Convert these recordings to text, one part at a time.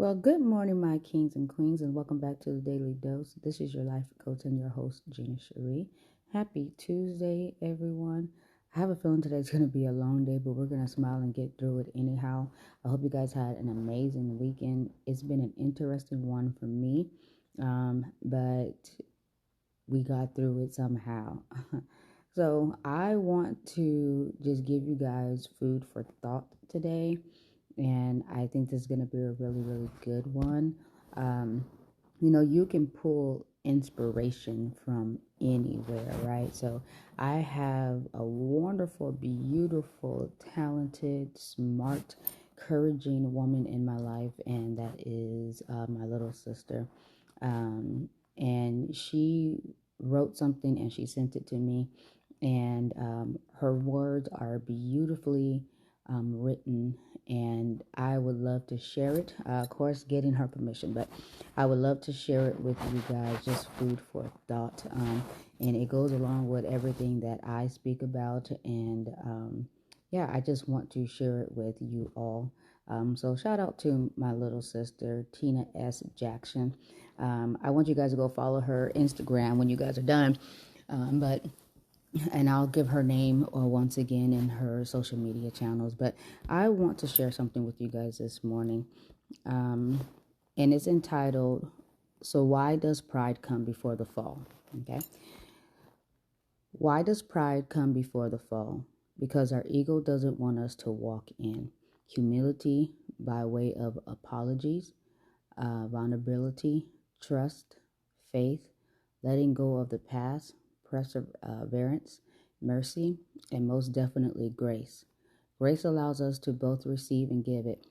Well, good morning, my kings and queens, and welcome back to the Daily Dose. This is your life coach and your host, Gina Cherie. Happy Tuesday, everyone. I have a feeling today's going to be a long day, but we're going to smile and get through it anyhow. I hope you guys had an amazing weekend. It's been an interesting one for me, but we got through it somehow. So I want to just give you guys food for thought today, and I think this is going to be a really, really good one. Um, you can pull inspiration from anywhere, right? So I have a wonderful, beautiful, talented, smart, encouraging woman in my life, and that is my little sister. Um, and she wrote something and she sent it to me, and her words are beautifully written, and I would love to share it. Of course, getting her permission, but I would love to share it with you guys, just food for thought. And it goes along with everything that I speak about, and yeah, I just want to share it with you all. So shout out to my little sister, Teena S Jaxon. I want you guys to go follow her Instagram when you guys are done. But and I'll give her name once again in her social media channels. But I want to share something with you guys this morning, and it's entitled, "So Why Does Pride Come Before the Fall?" Okay. Why does pride come before the fall? Because our ego doesn't want us to walk in humility by way of apologies, vulnerability, trust, faith, letting go of the past, perseverance, mercy, and most definitely grace. Grace allows us to both receive and give it.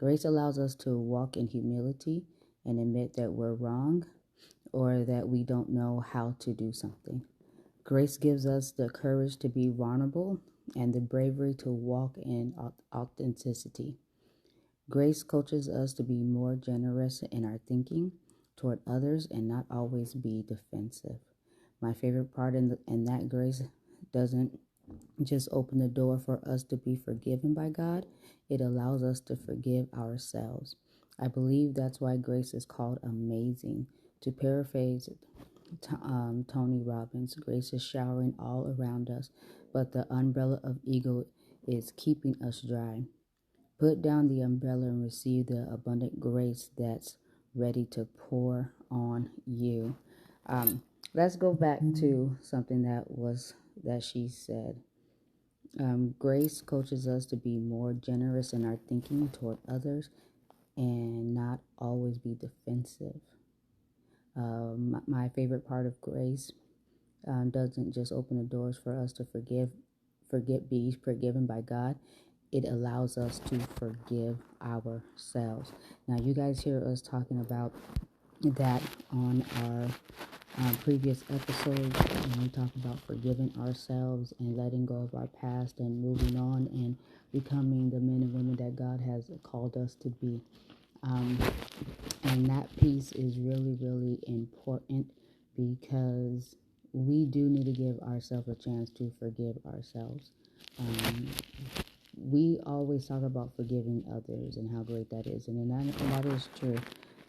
Grace allows us to walk in humility and admit that we're wrong or that we don't know how to do something. Grace gives us the courage to be vulnerable and the bravery to walk in authenticity. Grace coaches us to be more generous in our thinking toward others and not always be defensive. My favorite part in that grace doesn't just open the door for us to be forgiven by God, it allows us to forgive ourselves. I believe that's why grace is called amazing. To paraphrase Tony Robbins, grace is showering all around us, but the umbrella of ego is keeping us dry. Put down the umbrella and receive the abundant grace that's ready to pour on you. Let's go back to something that she said. Grace coaches us to be more generous in our thinking toward others and not always be defensive. My favorite part of grace doesn't just open the doors for us to be forgiven by God. It allows us to forgive ourselves. Now, you guys hear us talking about that on our previous episodes, when we talk about forgiving ourselves and letting go of our past and moving on and becoming the men and women that God has called us to be. And that piece is really, really important because we do need to give ourselves a chance to forgive ourselves. We always talk about forgiving others and how great that is, and that is true.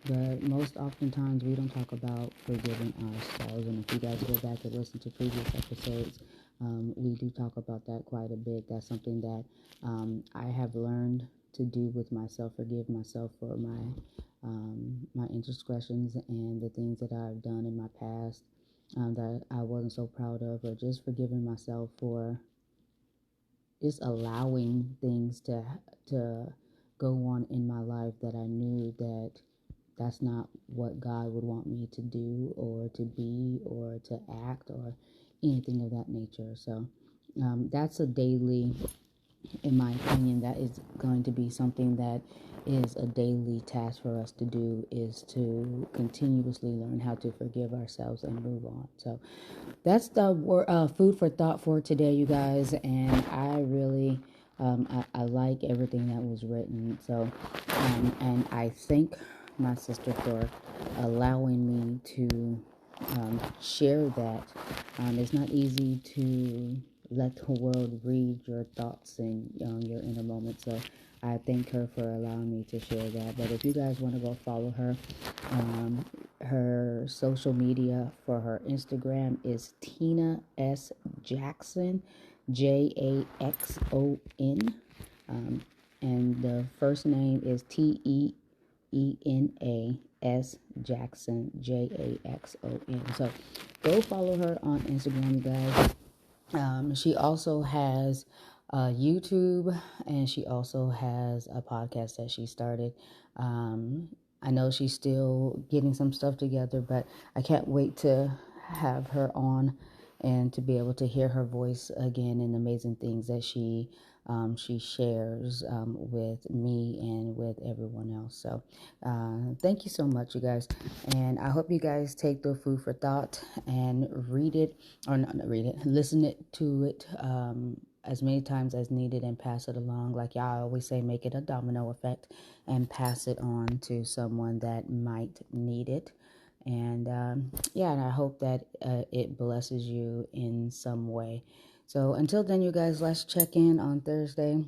But most oftentimes we don't talk about forgiving ourselves. And if you guys go back and listen to previous episodes, we do talk about that quite a bit. That's something that I have learned to do with myself, forgive myself for my indiscretions and the things that I've done in my past that I wasn't so proud of, or just forgiving myself for just allowing things to go on in my life that I knew that that's not what God would want me to do or to be or to act or anything of that nature. So that's a daily, in my opinion, that is going to be something that is a daily task for us to do, is to continuously learn how to forgive ourselves and move on. So that's the food for thought for today, you guys. And I really, I like everything that was written. So, and I thank my sister for allowing me to share that. It's not easy to let the world read your thoughts and your inner moments. So I thank her for allowing me to share that. But if you guys want to go follow her, her social media for her Instagram is Teena S Jaxon, Jaxon. And the first name is Teena S Jaxon, Jaxon. So go follow her on Instagram, guys. She also has YouTube, and she also has a podcast that she started. I know she's still getting some stuff together, but I can't wait to have her on and to be able to hear her voice again and amazing things that she shares with me and with everyone else. So thank you so much, you guys, and I hope you guys take the food for thought and read it, or not read it, listen to it as many times as needed, and pass it along. Like y'all always say, make it a domino effect and pass it on to someone that might need it. And yeah, and I hope that it blesses you in some way. So until then, you guys, let's check in on Thursday.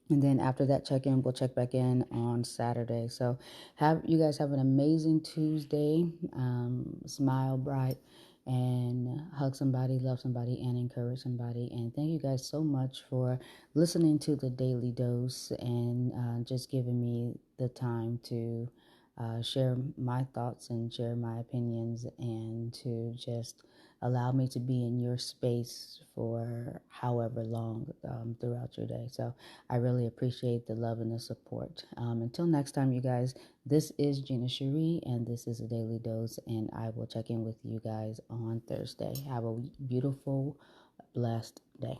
And then after that check-in, we'll check back in on Saturday. So have you guys have an amazing Tuesday. Smile bright and hug somebody, love somebody, and encourage somebody. And thank you guys so much for listening to the Daily Dose and just giving me the time to share my thoughts and share my opinions, and to just allow me to be in your space for however long throughout your day. So I really appreciate the love and the support. Until next time, you guys, this is Gina Cherie, and this is a Daily Dose, and I will check in with you guys on Thursday. Have a beautiful, blessed day.